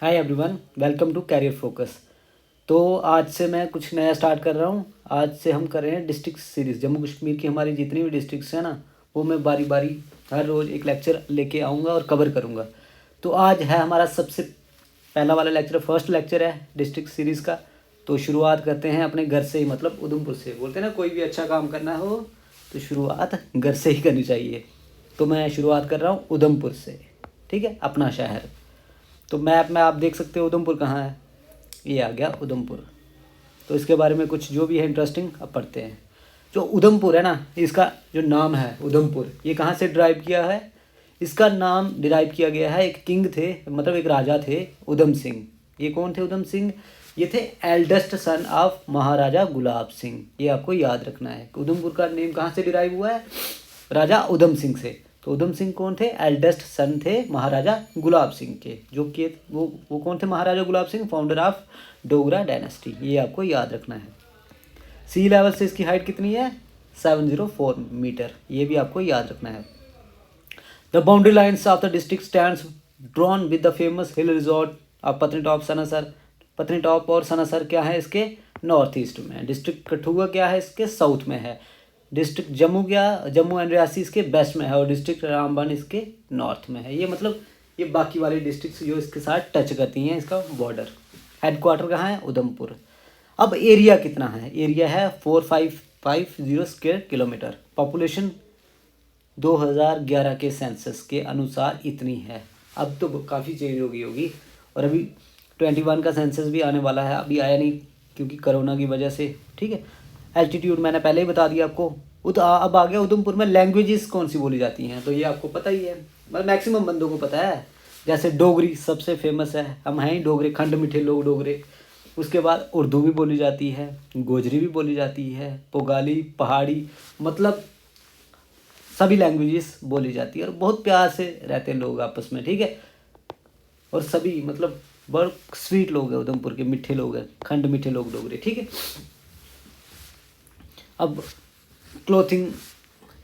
Hi everyone, welcome to career focus. तो आज से मैं कुछ नया स्टार्ट कर रहा हूँ। आज से हम कर रहे हैं डिस्ट्रिक्ट सीरीज़। जम्मू कश्मीर की हमारी जितनी भी डिस्ट्रिक्ट्स हैं ना, वो मैं बारी बारी हर रोज़ एक लेक्चर लेके आऊँगा और कवर करूँगा। तो आज है हमारा सबसे पहला वाला लेक्चर, फर्स्ट लेक्चर है डिस्ट्रिक्ट सीरीज़ का। तो शुरुआत करते हैं अपने घर से ही, मतलब उधमपुर से। बोलते हैं ना, कोई भी अच्छा काम करना हो तो शुरुआत घर से ही करनी चाहिए। तो मैं शुरुआत कर रहा हूँ उधमपुर से, ठीक है, अपना शहर। तो मैप में आप देख सकते हो उधमपुर कहाँ है। ये आ गया उधमपुर। तो इसके बारे में कुछ जो भी है इंटरेस्टिंग अब पढ़ते हैं। जो उधमपुर है ना, इसका जो नाम है उधमपुर, ये कहाँ से डिराइव किया है? इसका नाम डिराइव किया गया है, एक किंग थे, मतलब एक राजा थे, उधम सिंह। ये कौन थे उधम सिंह? ये थे एल्डेस्ट सन ऑफ महाराजा गुलाब सिंह। ये आपको याद रखना है। उधमपुर का नेम कहाँ से डिराइव हुआ है? राजा उधम सिंह से। तो उधम सिंह कौन थे? एल्डेस्ट सन थे महाराजा गुलाब सिंह के। जो कि वो कौन थे? Maharaja Gulab Singh, founder of Dogra dynasty. ये आपको याद रखना है। सी लेवल से इसकी हाइट कितनी है? 704 मीटर। ये भी आपको याद रखना है। The boundary lines of the district stands drawn with the famous hill resort of Patnitop Sanasar. Patnitop और सनासर क्या है इसके? नॉर्थ ईस्ट में है। डिस्ट्रिक्ट कठुआ क्या है इसके? साउथ में है। डिस्ट्रिक्ट जम्मू क्या? जम्मू एंड रियासी इसके वेस्ट में है, और डिस्ट्रिक्ट रामबन इसके नॉर्थ में है। ये मतलब ये बाकी वाली डिस्ट्रिक्ट जो इसके साथ टच करती हैं इसका बॉर्डर। हेडक्वार्टर कहाँ है? उधमपुर। अब एरिया कितना है? एरिया है 4550 स्क्वायर किलोमीटर। पॉपुलेशन 2011 के सेंसस के अनुसार इतनी है। अब तो काफ़ी चेंज हो गई होगी, और अभी 21 का सेंसस भी आने वाला है। अभी आया नहीं क्योंकि कोरोना की वजह से, ठीक है। एल्टीट्यूड मैंने पहले ही बता दिया आपको। अब आ गया उधमपुर में लैंग्वेजेस कौन सी बोली जाती हैं, तो ये आपको पता ही है, मतलब मैक्सिमम बंदों को पता है। जैसे डोगरी सबसे फेमस है, हम हैं ही डोगरे, खंड मीठे लोग डोगरे। उसके बाद उर्दू भी बोली जाती है, गोजरी भी बोली जाती है, पोगाली, पहाड़ी, मतलब सभी लैंग्वेजेस बोली जाती है। और बहुत प्यार से रहते हैं लोग आपस में, ठीक है। और सभी मतलब बहुत स्वीट लोग हैं उधमपुर के, मीठे लोग हैं, खंड मीठे लोग डोगरे, ठीक है। अब क्लोथिंग,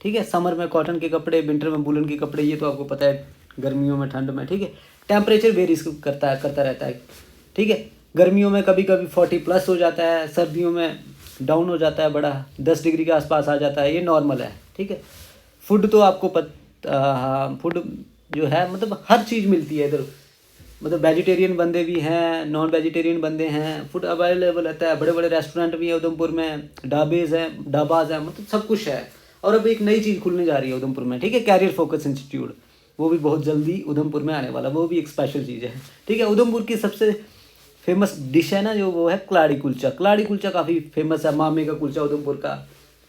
ठीक है, समर में कॉटन के कपड़े, विंटर में वूलन के कपड़े, ये तो आपको पता है, गर्मियों में ठंड में, ठीक है। टेम्परेचर वेरीज करता रहता है, ठीक है। गर्मियों में कभी कभी 40+ हो जाता है, सर्दियों में डाउन हो जाता है, बड़ा 10 डिग्री के आसपास आ जाता है, ये नॉर्मल है, ठीक है। फूड तो आपको फूड जो है, मतलब हर चीज़ मिलती है इधर। मतलब वेजिटेरियन बंदे भी हैं, नॉन वेजिटेरियन बंदे हैं, फूड अवेलेबल रहता है। बड़े बड़े रेस्टोरेंट भी हैं उधमपुर में, ढाबाज हैं, मतलब सब कुछ है। और अब एक नई चीज़ खुलने जा रही है उधमपुर में, ठीक है, कैरियर फोकस इंस्टीट्यूट। वो भी बहुत जल्दी उधमपुर में आने वाला, वो भी एक स्पेशल चीज़ है, ठीक है। उधमपुर की सबसे फेमस डिश है ना जो, वो है कलाड़ी कुलचा। कलाड़ी कुलचा काफ़ी फेमस है, मामे का कुलचा उधमपुर का।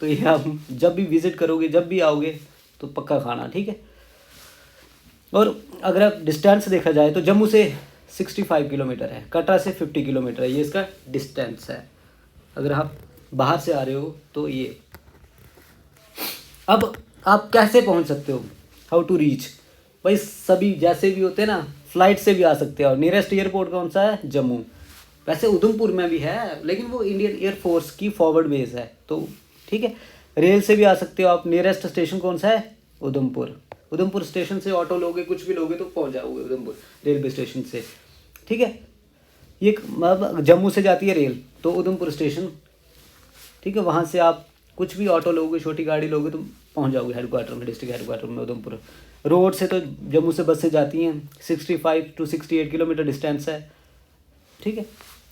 तो ये आप जब भी विजिट करोगे, जब भी आओगे, तो पक्का खाना, ठीक है। और अगर आप डिस्टेंस देखा जाए तो जम्मू से 65 किलोमीटर है, कटरा से 50 किलोमीटर है, ये इसका डिस्टेंस है। अगर आप बाहर से आ रहे हो तो ये। अब आप कैसे पहुंच सकते हो? How to reach? भाई सभी जैसे भी होते हैं ना, फ्लाइट से भी आ सकते हैं। और नियरेस्ट एयरपोर्ट कौन सा है? जम्मू। वैसे उधमपुर में भी है, लेकिन वो इंडियन एयरफोर्स की फॉरवर्ड बेस है, तो ठीक है। रेल से भी आ सकते हो आप। नियरेस्ट स्टेशन कौन सा है? उधमपुर। उधमपुर स्टेशन से ऑटो लोगे, कुछ भी लोगे, तो पहुंच जाओगे उधमपुर रेलवे स्टेशन से, ठीक है। ये मतलब जम्मू से जाती है रेल, तो उधमपुर स्टेशन, ठीक है, वहाँ से आप कुछ भी ऑटो लोगे, छोटी गाड़ी लोगे, तो पहुँच जाओगे हेडक्वार्टर में, डिस्ट्रिक्ट हेडक्वार्टर में उधमपुर। रोड से तो जम्मू से बसें जाती हैं, 65 to 68 किलोमीटर डिस्टेंस है, ठीक है।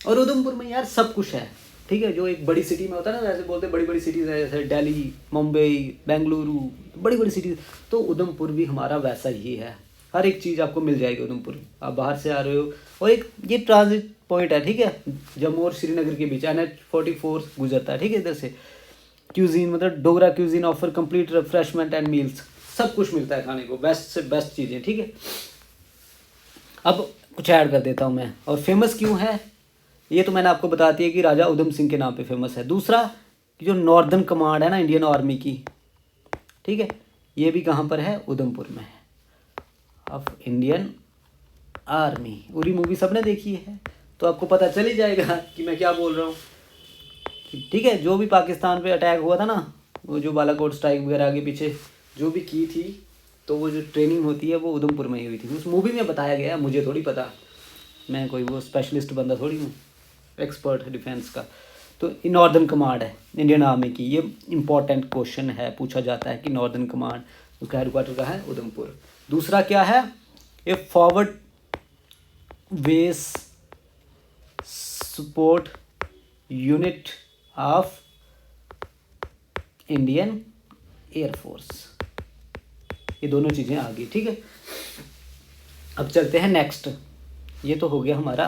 और उधमपुर में यार सब कुछ है, ठीक है। जो एक बड़ी सिटी में होता है ना, जैसे बोलते हैं बड़ी बड़ी सिटीज़ है, जैसे दिल्ली, मुंबई, बेंगलुरु, बड़ी बड़ी सिटीज़, तो उधमपुर भी हमारा वैसा ही है। हर एक चीज़ आपको मिल जाएगी उधमपुर। आप बाहर से आ रहे हो, और एक ये ट्रांजिट पॉइंट है, ठीक है, जम्मू और श्रीनगर के बीच NH44 गुजरता है, ठीक है। इधर से क्यूजीन, मतलब Dogra cuisine offer complete refreshment and meals, सब कुछ मिलता है खाने को, बेस्ट से बेस्ट चीज़ें, ठीक है। अब कुछ ऐड कर देता हूँ मैं। और फेमस क्यों है, ये तो मैंने आपको बता दिया कि राजा उधम सिंह के नाम पे फेमस है। दूसरा कि जो नॉर्दर्न कमांड है ना इंडियन आर्मी की, ठीक है, ये भी कहाँ पर है? उधमपुर में है, of Indian army. Uri movie सबने देखी है, तो आपको पता चल ही जाएगा कि मैं क्या बोल रहा हूँ, ठीक है। जो भी पाकिस्तान पे अटैक हुआ था ना, वो जो बालाकोट स्ट्राइक वगैरह आगे पीछे जो भी की थी, तो वो जो ट्रेनिंग होती है वो उधमपुर में ही हुई थी। उस मूवी में बताया गया है, मुझे थोड़ी पता, मैं कोई वो स्पेशलिस्ट बंदा थोड़ी हूँ, एक्सपर्ट डिफेंस का। तो ये नॉर्दर्न कमांड है इंडियन आर्मी की। ये इंपॉर्टेंट क्वेश्चन है, पूछा जाता है कि नॉर्दर्न कमांड उसका हेडक्वार्टर कहाँ है, उधमपुर। दूसरा क्या है, ये forward base support unit of Indian air force. ये दोनों चीज़ें आ गई, ठीक है। अब चलते हैं नेक्स्ट। ये तो हो गया हमारा।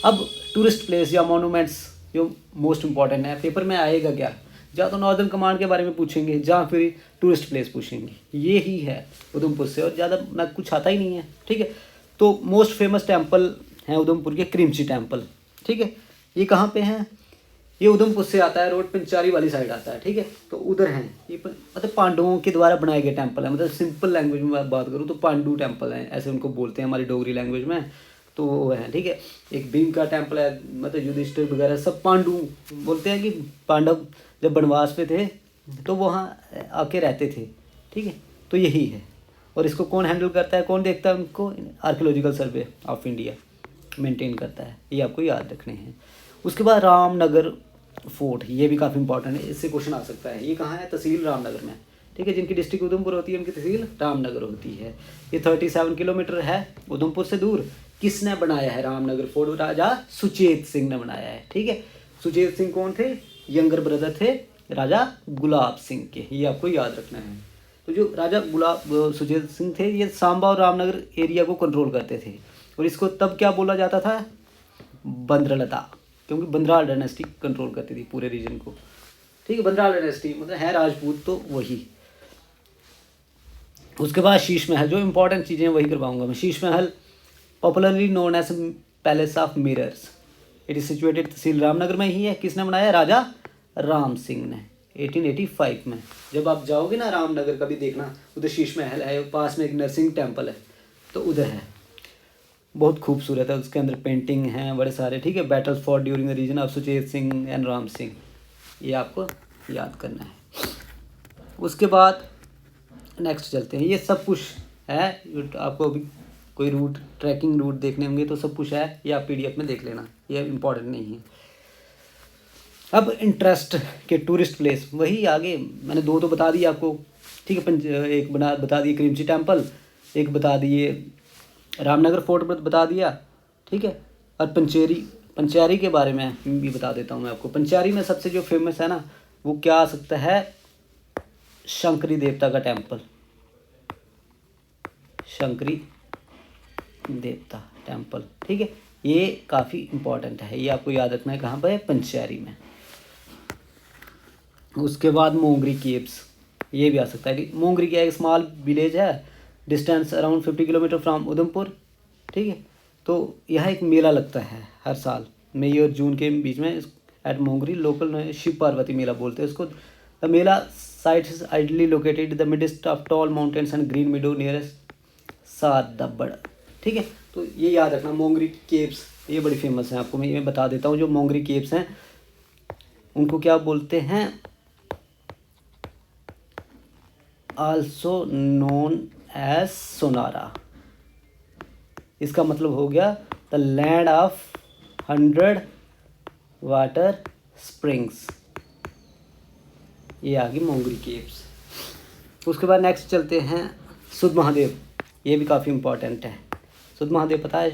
अब टूरिस्ट प्लेस या मॉन्यूमेंट्स जो मोस्ट इम्पॉर्टेंट है, पेपर में आएगा क्या, या तो नॉर्दर्न कमांड के बारे में पूछेंगे या फिर टूरिस्ट प्लेस पूछेंगे। ये ही है उधमपुर से, और ज़्यादा ना कुछ आता ही नहीं है, ठीक है। तो मोस्ट फेमस टेम्पल हैं उधमपुर के क्रीमची टेम्पल, ठीक है। ये कहाँ पे हैं, ये उधमपुर से आता है, रोड पंचारी वाली साइड आता है, ठीक है। तो उधर हैं ये, मतलब पांडवों के द्वारा बनाए गए टेम्पल है। मतलब सिंपल लैंग्वेज में बात करूँ तो पांडु टेम्पल हैं, ऐसे उनको बोलते हैं हमारी डोगरी लैंग्वेज में। तो वो है, ठीक है। एक भीम का टेम्पल है, मतलब युधिष्ठिर वगैरह सब पांडु बोलते हैं कि पांडव जब वनवास पे थे तो वहाँ आके रहते थे, ठीक है। तो यही है। और इसको कौन हैंडल करता है, कौन देखता है उनको, archaeological survey of India maintain करता है। ये आपको याद रखने हैं। उसके बाद रामनगर फोर्ट, ये भी काफ़ी इंपॉर्टेंट है, इससे क्वेश्चन आ सकता है। ये कहाँ है, तहसील रामनगर में, ठीक है। जिनकी डिस्ट्रिक्ट उधमपुर होती है उनकी तहसील रामनगर होती है। ये 37 किलोमीटर है उधमपुर से दूर। किसने बनाया है रामनगर फोर्ट, राजा सुचेत सिंह ने बनाया है, ठीक है। सुचेत सिंह कौन थे, यंगर ब्रदर थे राजा गुलाब सिंह के, ये आपको याद रखना है। तो जो राजा सुचेत सिंह थे, ये सांबा और रामनगर एरिया को कंट्रोल करते थे। और इसको तब क्या बोला जाता था, बंद्रलता, क्योंकि बंदराल डायनेस्टी कंट्रोल करती थी पूरे रीजन को, ठीक है। बंदराल डायनेस्टी मतलब है राजपूत, तो वही। उसके बाद शीश महल, जो इंपॉर्टेंट चीज़ें वही करवाऊंगा मैं। Sheesh Mahal popularly known as palace of mirrors, it is situated tehsil Ramnagar में ही है। किसने बनाया, राजा राम सिंह ने 1885 में। जब आप जाओगे ना रामनगर, कभी देखना उधर शीश महल है, पास में एक नरसिंह टेम्पल है, तो उधर है, बहुत खूबसूरत है। उसके अंदर पेंटिंग हैं बड़े सारे, ठीक है। Battle for during the region of Suchet Singh and Ram Singh, ये आपको याद करना है। उसके बाद नेक्स्ट चलते हैं। ये सब कुछ है, आपको अभी कोई रूट, ट्रैकिंग रूट देखने होंगे तो सब कुछ है, ये आप PDF में देख लेना, ये इम्पॉर्टेंट नहीं है। अब इंटरेस्ट के टूरिस्ट प्लेस, वही आगे मैंने दो तो बता दिए आपको, ठीक है। एक बता दिए क्रीमची टेम्पल, एक बता दिए रामनगर फोर्ट बता दिया, ठीक है। और पंचेरी के बारे में भी बता देता हूँ मैं आपको। पंचेरी में सबसे जो फेमस है ना, वो क्या आ सकता है, शंकरी देवता का टेम्पल, शंकरी देवता टेम्पल, ठीक है। ये काफ़ी इम्पोर्टेंट है, ये आपको याद रखना है, कहाँ पर है, पंचेरी में। उसके बाद मोंगरी केव्स, ये भी आ सकता है। कि मोंगरी क्या है, एक स्मॉल विलेज है, distance around 50 kilometre from Udhampur, ठीक है। तो यहाँ एक मेला लगता है हर साल, मई और जून के बीच में, एट मोंगरी। लोकल शिव पार्वती मेला बोलते हैं इसको। The mela site is ideally located the midst of tall mountains and green meadow nearest Sadbad, ठीक है। तो ये याद रखना, मोंगरी केव्स ये बड़ी फेमस हैं। आपको मैं ये बता देता हूँ, जो मोंगरी केव्स हैं उनको क्या बोलते हैं, आल्सो नोन एज सोनारा। इसका मतलब हो गया the land of 100 water springs, ये आ गई मोंगरी केव्स। उसके बाद नेक्स्ट चलते हैं सुध महादेव, ये भी काफ़ी इम्पोर्टेंट है। सुध महादेव पता है,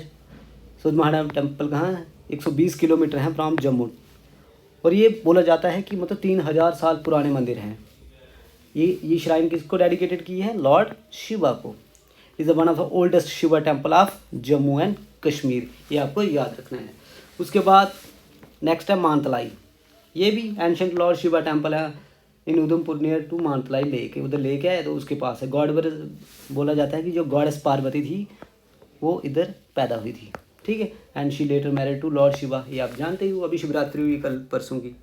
सुध महादेव टेम्पल कहाँ है, 120 किलोमीटर है फ्रॉम जम्मू। और ये बोला जाता है कि मतलब 3000 साल पुराने मंदिर हैं। ये श्राइन किसको डेडिकेटेड की है, लॉर्ड शिवा को। Is one of the oldest Shiva temple of Jammu and Kashmir, ये आपको याद रखना है। उसके बाद नेक्स्ट है मानतलाई, ये भी एंशंट लॉर्ड शिवा टेम्पल है in Udhampur near to Mantalai lake है। उधर लेक है तो उसके पास है। गॉड बोला जाता है कि जो गॉडेस पार्वती थी वो इधर पैदा हुई थी, ठीक है। And she later married to lord Shiva, ये आप जानते ही हो। अभी शिवरात्रि हुई कल परसों की।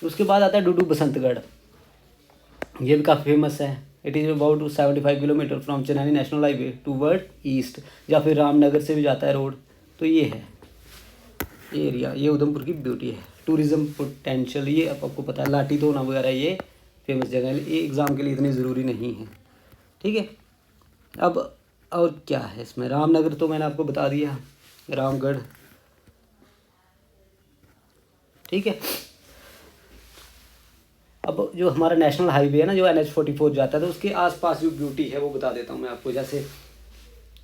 उसके बाद आता है डूडू बसंतगढ़, ये भी काफ़ी फेमस है। It is about 75 kilometre from Chennai national highway toward east, या फिर रामनगर से भी जाता है रोड। तो ये है एरिया, ये उधमपुर की ब्यूटी है। टूरिज़्म पोटेंशियल, ये आपको पता है, लाठी धोना वगैरह ये फेमस जगह है। ये एग्ज़ाम के लिए इतनी ज़रूरी नहीं है, ठीक है। अब और क्या है इसमें, रामनगर तो मैंने आपको बता दिया, रामगढ़, ठीक है। अब जो हमारा नेशनल हाईवे है ना, जो NH44 जाता है, तो उसके आसपास जो ब्यूटी है वो बता देता हूँ मैं आपको। जैसे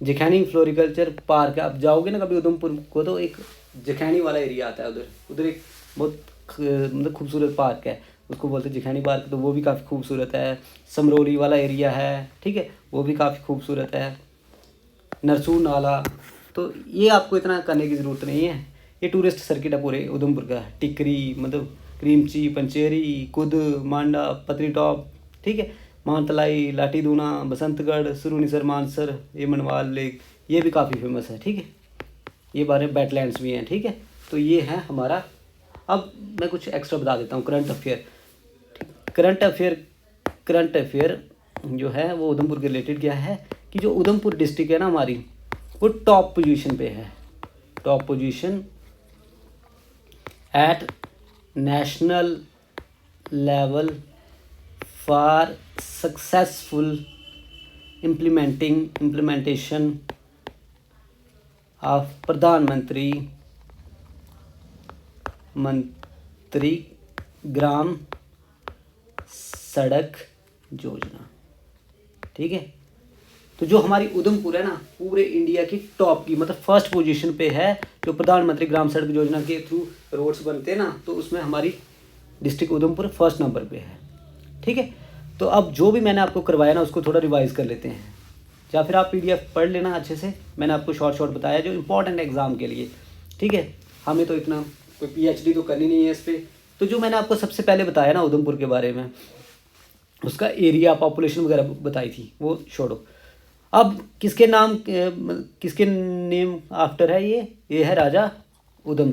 जखैनी फ्लोरिकल्चर पार्क है, आप जाओगे ना कभी उधमपुर को तो एक जखैनी वाला एरिया आता है उधर, उधर एक बहुत मतलब खूबसूरत पार्क है, उसको बोलते हैं जखैनी पार्क, तो वो भी काफ़ी खूबसूरत है। समरोली वाला एरिया है, ठीक है, वो भी काफ़ी खूबसूरत है। नरसूर नाला, तो ये आपको इतना करने की ज़रूरत नहीं है, ये टूरिस्ट सर्किट है पूरे उधमपुर का। टिकरी मतलब क्रीमची, पंचेरी, कुद, मांडा, पतरी टॉप, ठीक है, मानतलाई, लाठी दूना, बसंतगढ़, सुरुनिसर, मानसर, ये मनवाल लेक, ये भी काफ़ी फेमस है, ठीक है। ये बारे वेटलैंड्स भी हैं, ठीक है। तो ये है हमारा। अब मैं कुछ एक्स्ट्रा बता देता हूँ, करंट अफेयर। करंट अफेयर जो है वो उधमपुर के रिलेटेड क्या है कि जो उधमपुर डिस्ट्रिक्ट है ना हमारी, वो टॉप पोजीशन पे है, top position at national level for successful implementation of Pradhan Mantri Gram सड़क योजना, ठीक है। तो जो हमारी उधमपुर है ना, पूरे इंडिया की टॉप की मतलब फर्स्ट पोजीशन पे है, जो प्रधानमंत्री ग्राम सड़क योजना के थ्रू रोड्स बनते हैं ना, तो उसमें हमारी डिस्ट्रिक्ट उधमपुर फर्स्ट नंबर पे है, ठीक है। तो अब जो भी मैंने आपको करवाया ना, उसको थोड़ा रिवाइज कर लेते हैं, या फिर आप PDF पढ़ लेना अच्छे से। मैंने आपको शॉर्ट बताया जो इंपॉर्टेंट एग्जाम के लिए, ठीक है। हमें तो इतना कोई PhD तो करनी नहीं है इस पर। तो जो मैंने आपको सबसे पहले बताया ना उधमपुर के बारे में, उसका एरिया, पॉपुलेशन वगैरह बताई थी, वो छोड़ो। अब किसके नेम आफ्टर है ये है राजा उधम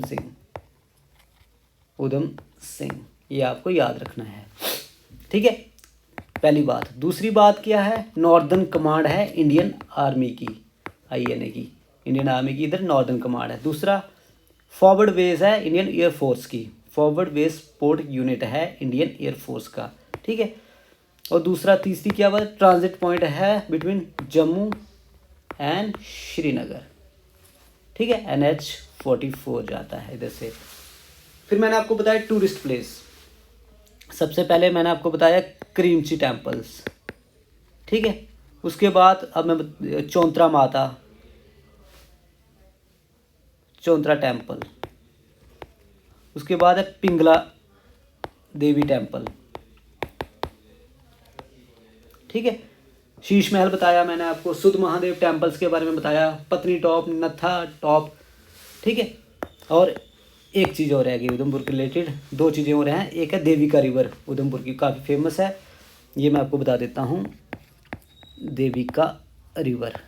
सिंह, ये आपको याद रखना है, ठीक है, पहली बात। दूसरी बात क्या है, नॉर्दर्न कमांड है इंडियन आर्मी की, INA की, इंडियन आर्मी की इधर नॉर्दर्न कमांड है। दूसरा फॉरवर्ड बेस है इंडियन एयरफोर्स की, फॉरवर्ड बेस सपोर्ट यूनिट है इंडियन एयरफोर्स का, ठीक है। और दूसरा तीसरी क्या बात, ट्रांजिट पॉइंट है बिटवीन जम्मू एंड श्रीनगर, ठीक है, NH44 जाता है इधर से। फिर मैंने आपको बताया टूरिस्ट प्लेस, सबसे पहले मैंने आपको बताया क्रीमची टेम्पल्स, ठीक है। उसके बाद अब मैं चौंतरा टेम्पल, उसके बाद है पिंगला देवी टेम्पल, ठीक है। शीश महल बताया मैंने आपको, सुध महादेव टेम्पल्स के बारे में बताया, पत्नी टॉप, नत्था टॉप, ठीक है। और एक चीज़ और रह गई उधमपुर के रिलेटेड, दो चीज़ें और हैं। एक है देविका रिवर, उधमपुर की काफ़ी फेमस है, ये मैं आपको बता देता हूँ। देविका रिवर,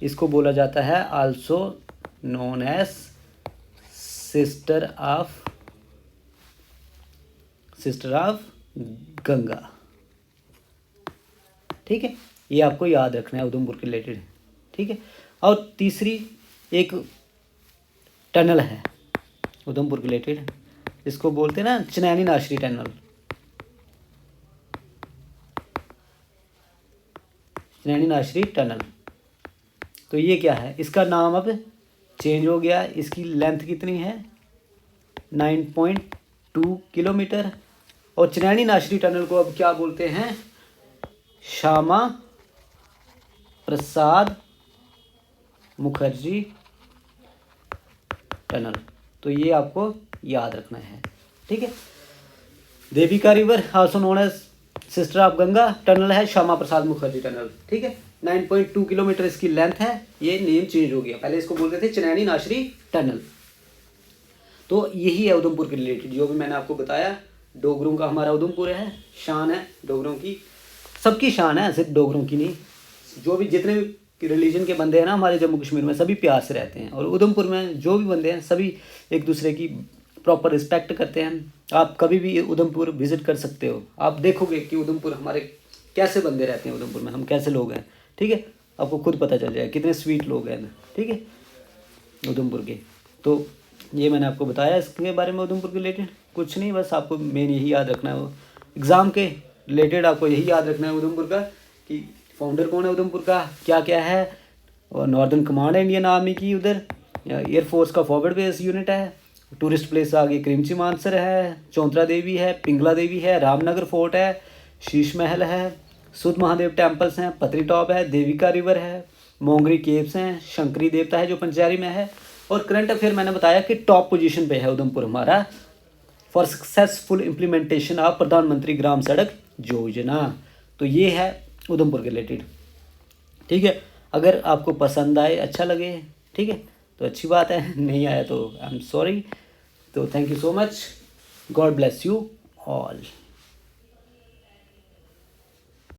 इसको बोला जाता है also known as sister of Ganga, ठीक है। ये आपको याद रखना है उधमपुर के रिलेटेड, ठीक है। और तीसरी एक टनल है उधमपुर के रिलेटेड, इसको बोलते हैं ना चनैनी नाशरी टनल, चनैनी नाशरी टनल। तो ये क्या है, इसका नाम अब चेंज हो गया, इसकी लेंथ कितनी है 9.2 किलोमीटर। और चनैनी नाशरी टनल को अब क्या बोलते हैं, श्यामा प्रसाद मुखर्जी टनल। तो ये आपको याद रखना है, ठीक है। Devika river also known as sister of Ganga, tunnel है श्यामा प्रसाद मुखर्जी टनल, ठीक है। 9.2 किलोमीटर इसकी लेंथ है, ये नेम चेंज हो गया, पहले इसको बोलते थे चनैनी नाशरी टनल। तो यही है उधमपुर के रिलेटेड जो भी मैंने आपको बताया। डोगरों का हमारा उधमपुर है, शान है डोगरों की, सबकी शान है, सिर्फ डोगरों की नहीं। जो भी जितने भी रिलीजन के बंदे हैं ना हमारे जम्मू कश्मीर में, सभी प्यार से रहते हैं। और उधमपुर में जो भी बंदे हैं सभी एक दूसरे की प्रॉपर रिस्पेक्ट करते हैं। आप कभी भी उधमपुर विज़िट कर सकते हो, आप देखोगे कि उधमपुर हमारे कैसे बंदे रहते हैं, उधमपुर में हम कैसे लोग हैं, ठीक है। आपको खुद पता चल जाएगा कितने स्वीट लोग हैं, ठीक है, उधमपुर के। तो ये मैंने आपको बताया इसके बारे में उधमपुर के रिलेटेड, कुछ नहीं, बस आपको मेन यही याद रखना है, वो एग्ज़ाम के रिलेटेड आपको यही याद रखना है उधमपुर का कि फाउंडर कौन है उधमपुर का, क्या क्या है, और नॉर्दर्न कमांड है इंडियन आर्मी की, उधर एयरफोर्स का फॉरवर्ड बेस यूनिट है, टूरिस्ट प्लेस आगे क्रिमची मानसर है, चौंतरा देवी है, पिंगला देवी है, रामनगर फोर्ट है, शीश महल है, सुध महादेव टेम्पल्स हैं, पतरी टॉप है, देविका रिवर है, मोंगरी केव्स हैं, शंकरी देवता है जो पंचेरी में है। और करंट अफेयर मैंने बताया कि टॉप पोजीशन पे है उधमपुर हमारा for successful implementation of Pradhan Mantri Gram सड़क योजना। तो ये है उधमपुर के रिलेटेड। ठीक है, अगर आपको पसंद आए, अच्छा लगे, ठीक है, तो अच्छी बात है, नहीं आया तो आई एम सॉरी। तो thank you so much, God bless you all.